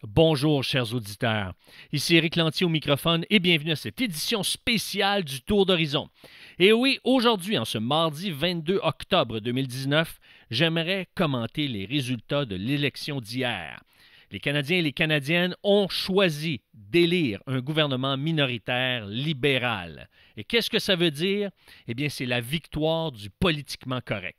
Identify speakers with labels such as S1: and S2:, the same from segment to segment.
S1: Bonjour, chers auditeurs. Ici Éric Lantier au microphone et bienvenue à cette édition spéciale du Tour d'Horizon. Et oui, aujourd'hui, en ce mardi 22 octobre 2019, j'aimerais commenter les résultats de l'élection d'hier. Les Canadiens et les Canadiennes ont choisi d'élire un gouvernement minoritaire libéral. Et qu'est-ce que ça veut dire? Eh bien, c'est la victoire du politiquement correct.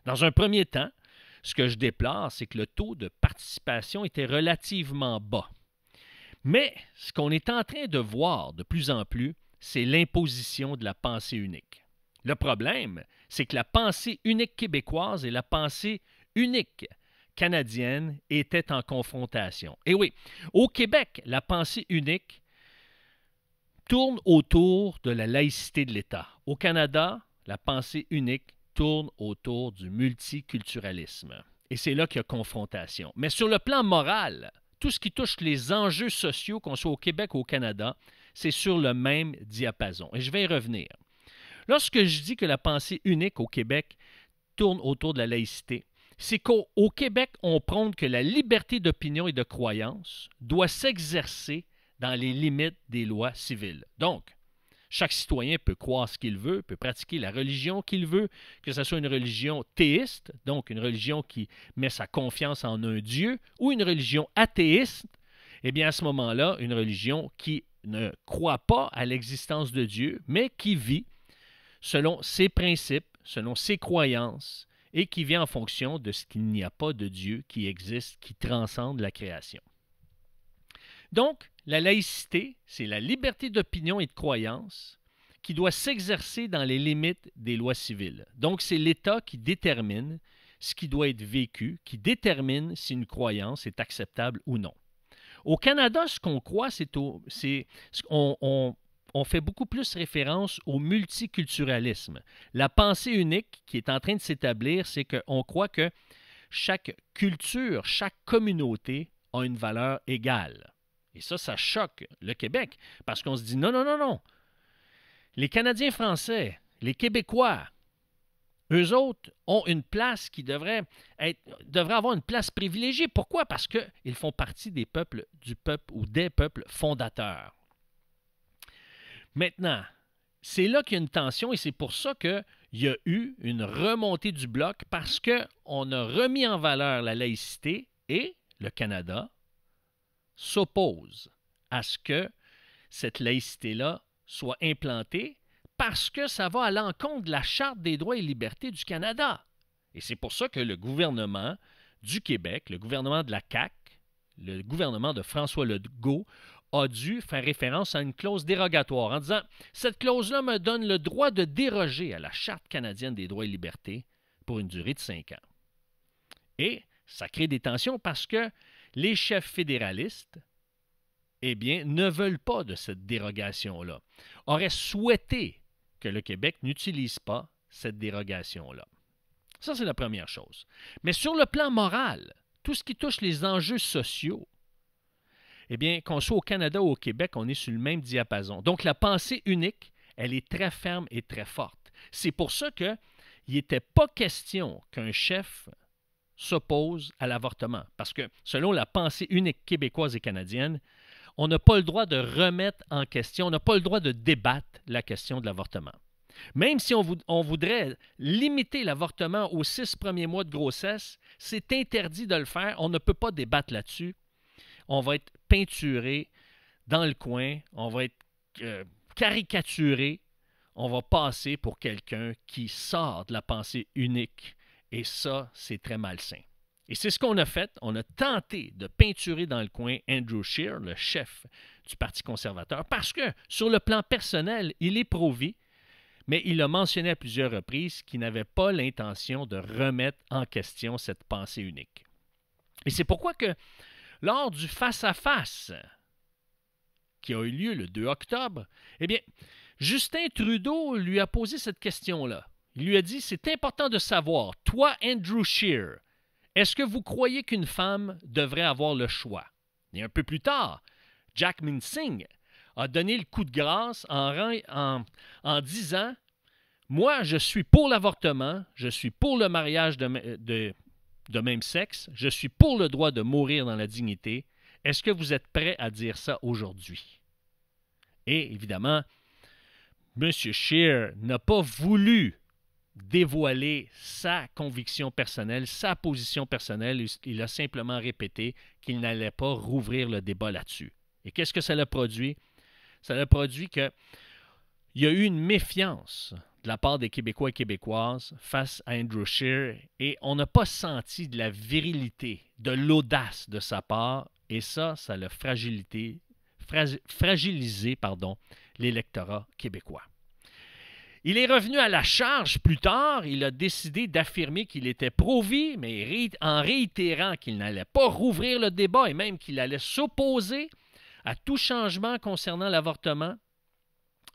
S1: Dans un premier temps, ce que je déplore, c'est que le taux de participation était relativement bas. Mais ce qu'on est en train de voir de plus en plus, c'est l'imposition de la pensée unique. Le problème, c'est que la pensée unique québécoise et la pensée unique canadienne étaient en confrontation. Et oui, au Québec, la pensée unique tourne autour de la laïcité de l'État. Au Canada, la pensée unique tourne autour du multiculturalisme. Et c'est là qu'il y a confrontation. Mais sur le plan moral, tout ce qui touche les enjeux sociaux, qu'on soit au Québec ou au Canada, c'est sur le même diapason. Et je vais y revenir. Lorsque je dis que la pensée unique au Québec tourne autour de la laïcité, c'est qu'au Québec, on prône que la liberté d'opinion et de croyance doit s'exercer dans les limites des lois civiles. Donc, chaque citoyen peut croire ce qu'il veut, peut pratiquer la religion qu'il veut, que ce soit une religion théiste, donc une religion qui met sa confiance en un Dieu, ou une religion athéiste, eh bien à ce moment-là, une religion qui ne croit pas à l'existence de Dieu, mais qui vit selon ses principes, selon ses croyances, et qui vit en fonction de ce qu'il n'y a pas de Dieu qui existe, qui transcende la création. Donc, la laïcité, c'est la liberté d'opinion et de croyance qui doit s'exercer dans les limites des lois civiles. Donc, c'est l'État qui détermine ce qui doit être vécu, qui détermine si une croyance est acceptable ou non. Au Canada, ce qu'on croit, on fait beaucoup plus référence au multiculturalisme. La pensée unique qui est en train de s'établir, c'est qu'on croit que chaque culture, chaque communauté a une valeur égale. Et ça choque le Québec, parce qu'on se dit non, non, non, non. Les Canadiens français, les Québécois, eux autres ont une place qui devrait avoir une place privilégiée. Pourquoi? Parce qu'ils font partie du peuple ou des peuples fondateurs. Maintenant, c'est là qu'il y a une tension et c'est pour ça qu'il y a eu une remontée du bloc parce qu'on a remis en valeur la laïcité et le Canada s'oppose à ce que cette laïcité-là soit implantée parce que ça va à l'encontre de la Charte des droits et libertés du Canada. Et c'est pour ça que le gouvernement du Québec, le gouvernement de la CAQ, le gouvernement de François Legault a dû faire référence à une clause dérogatoire en disant « Cette clause-là me donne le droit de déroger à la Charte canadienne des droits et libertés pour une durée de 5 ans. » Et ça crée des tensions parce que les chefs fédéralistes, eh bien, ne veulent pas de cette dérogation-là, auraient souhaité que le Québec n'utilise pas cette dérogation-là. Ça, c'est la première chose. Mais sur le plan moral, tout ce qui touche les enjeux sociaux, eh bien, qu'on soit au Canada ou au Québec, on est sur le même diapason. Donc, la pensée unique, elle est très ferme et très forte. C'est pour ça qu'il n'était pas question qu'un chef s'oppose à l'avortement. Parce que, selon la pensée unique québécoise et canadienne, on n'a pas le droit de remettre en question, on n'a pas le droit de débattre la question de l'avortement. Même si on voudrait limiter l'avortement aux 6 premiers mois de grossesse, c'est interdit de le faire, on ne peut pas débattre là-dessus. On va être peinturé dans le coin, on va être caricaturé, on va passer pour quelqu'un qui sort de la pensée unique. Et ça, c'est très malsain. Et c'est ce qu'on a fait. On a tenté de peinturer dans le coin Andrew Scheer, le chef du Parti conservateur, parce que sur le plan personnel, il est pro-vie, mais il a mentionné à plusieurs reprises qu'il n'avait pas l'intention de remettre en question cette pensée unique. Et c'est pourquoi que lors du face-à-face qui a eu lieu le 2 octobre, eh bien, Justin Trudeau lui a posé cette question-là. Il lui a dit, c'est important de savoir, toi, Andrew Scheer, est-ce que vous croyez qu'une femme devrait avoir le choix? Et un peu plus tard, Jack Minsing a donné le coup de grâce en disant, moi, je suis pour l'avortement, je suis pour le mariage de même sexe, je suis pour le droit de mourir dans la dignité Est-ce que vous êtes prêt à dire ça aujourd'hui? Et évidemment, M. Scheer n'a pas voulu dévoiler sa conviction personnelle, sa position personnelle. Il a simplement répété qu'il n'allait pas rouvrir le débat là-dessus. Et qu'est-ce que ça a produit? Ça a produit qu'il y a eu une méfiance de la part des Québécois et Québécoises face à Andrew Scheer et on n'a pas senti de la virilité, de l'audace de sa part et ça l'a fragilisé l'électorat québécois. Il est revenu à la charge plus tard. Il a décidé d'affirmer qu'il était pro-vie, mais en réitérant qu'il n'allait pas rouvrir le débat et même qu'il allait s'opposer à tout changement concernant l'avortement.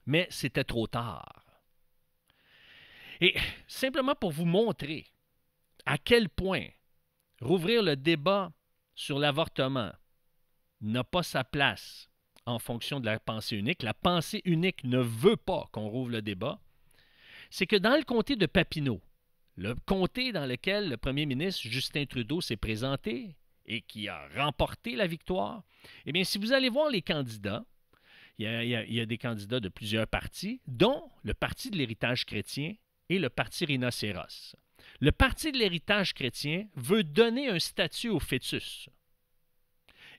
S1: Mais c'était trop tard. Et simplement pour vous montrer à quel point rouvrir le débat sur l'avortement n'a pas sa place en fonction de la pensée unique. La pensée unique ne veut pas qu'on rouvre le débat. C'est que dans le comté de Papineau, le comté dans lequel le premier ministre Justin Trudeau s'est présenté et qui a remporté la victoire, eh bien, si vous allez voir les candidats, il y a des candidats de plusieurs partis, dont le Parti de l'héritage chrétien et le Parti Rhinocéros. Le Parti de l'héritage chrétien veut donner un statut au fœtus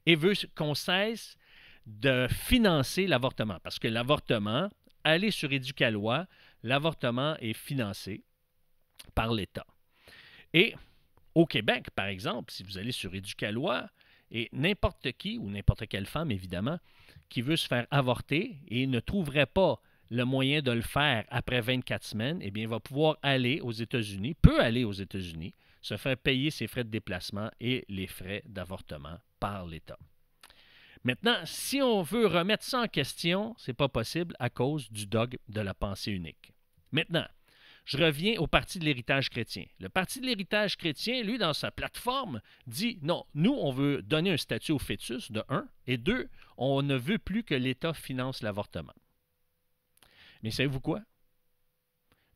S1: et veut qu'on cesse de financer l'avortement. Parce que l'avortement, allez sur Éducalois, l'avortement est financé par l'État. Et au Québec, par exemple, si vous allez sur Éducalois, et n'importe qui, ou n'importe quelle femme, évidemment, qui veut se faire avorter et ne trouverait pas le moyen de le faire après 24 semaines, eh bien, il va pouvoir aller aux États-Unis, peut aller aux États-Unis, se faire payer ses frais de déplacement et les frais d'avortement par l'État. Maintenant, si on veut remettre ça en question, ce n'est pas possible à cause du dogme de la pensée unique. Maintenant, je reviens au Parti de l'héritage chrétien. Le Parti de l'héritage chrétien, lui, dans sa plateforme, dit non, nous, on veut donner un statut au fœtus, de 1, et 2, on ne veut plus que l'État finance l'avortement. Mais savez-vous quoi?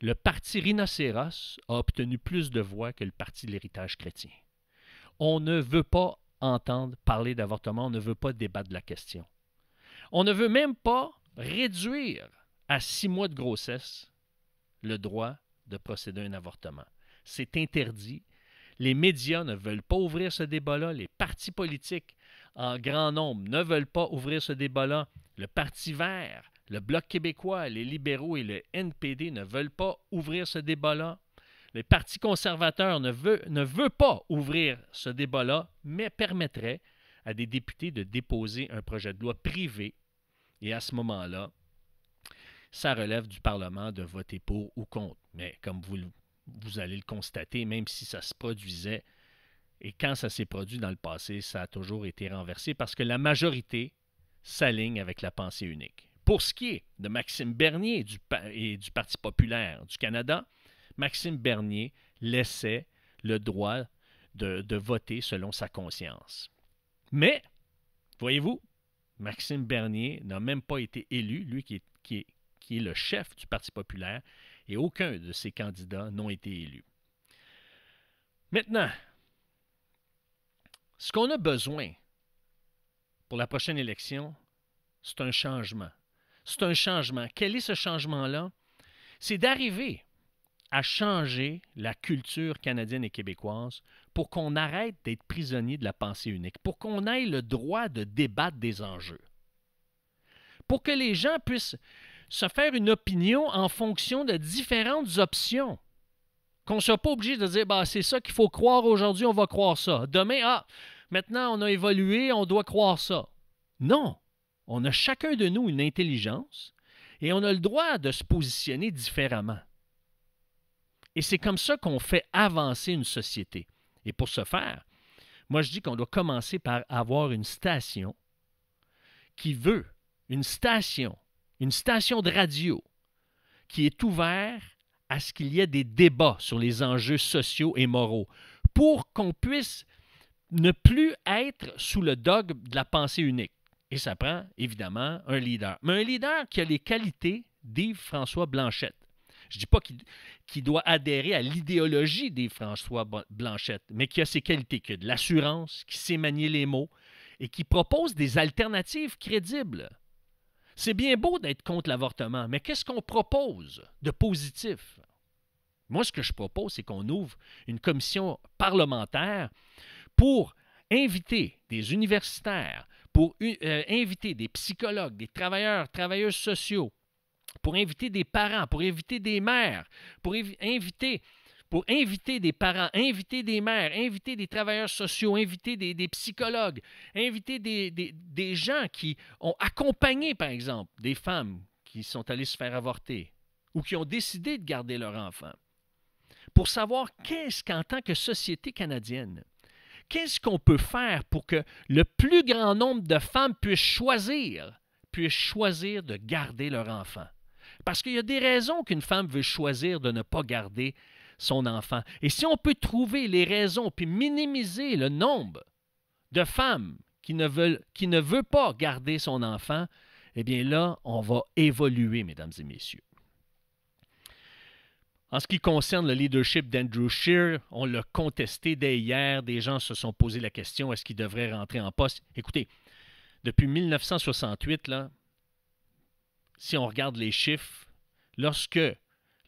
S1: Le Parti Rhinocéros a obtenu plus de voix que le Parti de l'héritage chrétien. On ne veut pas entendre parler d'avortement, on ne veut pas débattre de la question. On ne veut même pas réduire à 6 mois de grossesse le droit de procéder à un avortement. C'est interdit. Les médias ne veulent pas ouvrir ce débat-là. Les partis politiques en grand nombre ne veulent pas ouvrir ce débat-là. Le Parti vert, le Bloc québécois, les libéraux et le NPD ne veulent pas ouvrir ce débat-là. Les partis conservateurs ne veulent pas ouvrir ce débat-là, mais permettrait à des députés de déposer un projet de loi privé. Et à ce moment-là, ça relève du Parlement de voter pour ou contre. Mais comme vous allez le constater, même si ça se produisait, et quand ça s'est produit dans le passé, ça a toujours été renversé parce que la majorité s'aligne avec la pensée unique. Pour ce qui est de Maxime Bernier et du Parti populaire du Canada, Maxime Bernier laissait le droit de voter selon sa conscience. Mais, voyez-vous, Maxime Bernier n'a même pas été élu, lui qui est le chef du Parti populaire, et aucun de ses candidats n'ont été élus. Maintenant, ce qu'on a besoin pour la prochaine élection, c'est un changement. C'est un changement. Quel est ce changement-là? C'est d'arriver à changer la culture canadienne et québécoise pour qu'on arrête d'être prisonnier de la pensée unique, pour qu'on ait le droit de débattre des enjeux, pour que les gens puissent se faire une opinion en fonction de différentes options, qu'on ne soit pas obligé de dire bah, « c'est ça qu'il faut croire aujourd'hui, on va croire ça. Demain, maintenant on a évolué, on doit croire ça. » Non, on a chacun de nous une intelligence et on a le droit de se positionner différemment. Et c'est comme ça qu'on fait avancer une société. Et pour ce faire, moi je dis qu'on doit commencer par avoir une station qui veut, une station de radio qui est ouverte à ce qu'il y ait des débats sur les enjeux sociaux et moraux pour qu'on puisse ne plus être sous le dogme de la pensée unique. Et ça prend évidemment un leader. Mais un leader qui a les qualités d'Yves-François Blanchet. Je ne dis pas qu'il doit adhérer à l'idéologie d'Yves-François Blanchet, mais qui a ses qualités, qui a de l'assurance, qui sait manier les mots et qui propose des alternatives crédibles. C'est bien beau d'être contre l'avortement, mais qu'est-ce qu'on propose de positif? Moi, ce que je propose, c'est qu'on ouvre une commission parlementaire pour inviter des universitaires, pour inviter des psychologues, des travailleurs, travailleuses sociaux, pour inviter des parents, pour inviter des mères, pour inviter des parents, inviter des mères, inviter des travailleurs sociaux, inviter des psychologues, inviter des gens qui ont accompagné, par exemple, des femmes qui sont allées se faire avorter ou qui ont décidé de garder leur enfant, pour savoir qu'est-ce qu'en tant que société canadienne, qu'est-ce qu'on peut faire pour que le plus grand nombre de femmes puissent choisir de garder leur enfant. Parce qu'il y a des raisons qu'une femme veut choisir de ne pas garder son enfant. Et si on peut trouver les raisons puis minimiser le nombre de femmes qui ne veulent pas garder son enfant, eh bien là, on va évoluer, mesdames et messieurs. En ce qui concerne le leadership d'Andrew Scheer, on l'a contesté dès hier. Des gens se sont posé la question, est-ce qu'il devrait rentrer en poste? Écoutez, depuis 1968, là, si on regarde les chiffres, lorsque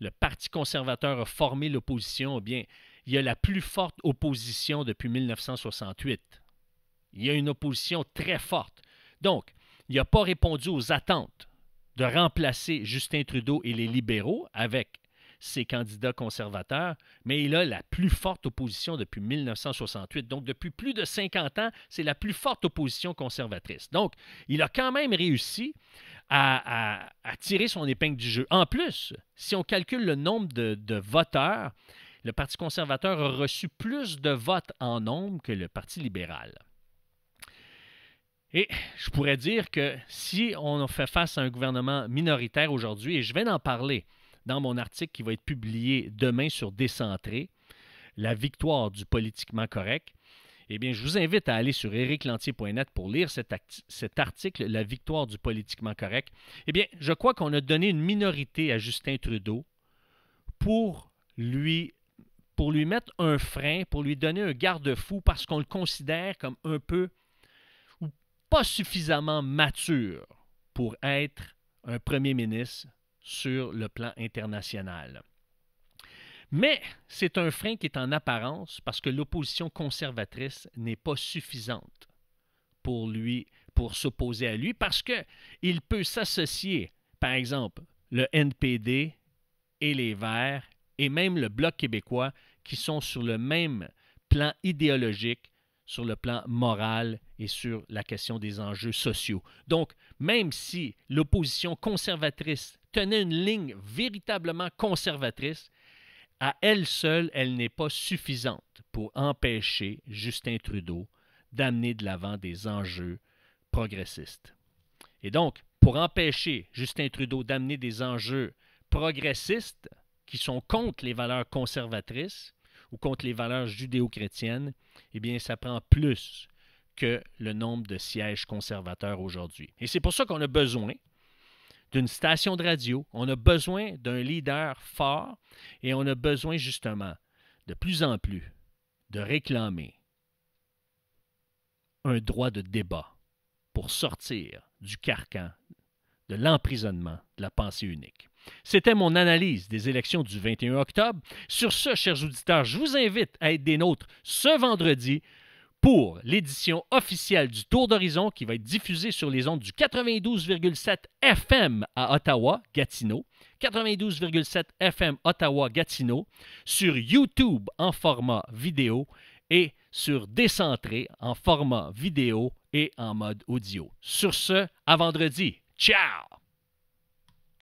S1: le Parti conservateur a formé l'opposition, eh bien, il y a la plus forte opposition depuis 1968. Il y a une opposition très forte. Donc, il n'a pas répondu aux attentes de remplacer Justin Trudeau et les libéraux avec ses candidats conservateurs, mais il a la plus forte opposition depuis 1968. Donc, depuis plus de 50 ans, c'est la plus forte opposition conservatrice. Donc, il a quand même réussi à tirer son épingle du jeu. En plus, si on calcule le nombre de voteurs, le Parti conservateur a reçu plus de votes en nombre que le Parti libéral. Et je pourrais dire que si on fait face à un gouvernement minoritaire aujourd'hui, et je vais en parler dans mon article qui va être publié demain sur Décentré, la victoire du politiquement correct, eh bien, je vous invite à aller sur ériclantier.net pour lire cet article, La victoire du politiquement correct. Eh bien, je crois qu'on a donné une minorité à Justin Trudeau pour lui mettre un frein, pour lui donner un garde-fou parce qu'on le considère comme un peu ou pas suffisamment mature pour être un premier ministre sur le plan international. Mais c'est un frein qui est en apparence parce que l'opposition conservatrice n'est pas suffisante pour s'opposer à lui parce qu'il peut s'associer, par exemple, le NPD et les Verts et même le Bloc québécois qui sont sur le même plan idéologique, sur le plan moral et sur la question des enjeux sociaux. Donc, même si l'opposition conservatrice tenait une ligne véritablement conservatrice, à elle seule, elle n'est pas suffisante pour empêcher Justin Trudeau d'amener de l'avant des enjeux progressistes. Et donc, pour empêcher Justin Trudeau d'amener des enjeux progressistes qui sont contre les valeurs conservatrices ou contre les valeurs judéo-chrétiennes, eh bien, ça prend plus que le nombre de sièges conservateurs aujourd'hui. Et c'est pour ça qu'on a besoin d'une station de radio, on a besoin d'un leader fort et on a besoin justement de plus en plus de réclamer un droit de débat pour sortir du carcan de l'emprisonnement de la pensée unique. C'était mon analyse des élections du 21 octobre. Sur ce, chers auditeurs, je vous invite à être des nôtres ce vendredi pour l'édition officielle du Tour d'Horizon qui va être diffusée sur les ondes du 92,7 FM à Ottawa-Gatineau, 92,7 FM Ottawa-Gatineau, sur YouTube en format vidéo et sur Décentré en format vidéo et en mode audio. Sur ce, à vendredi. Ciao!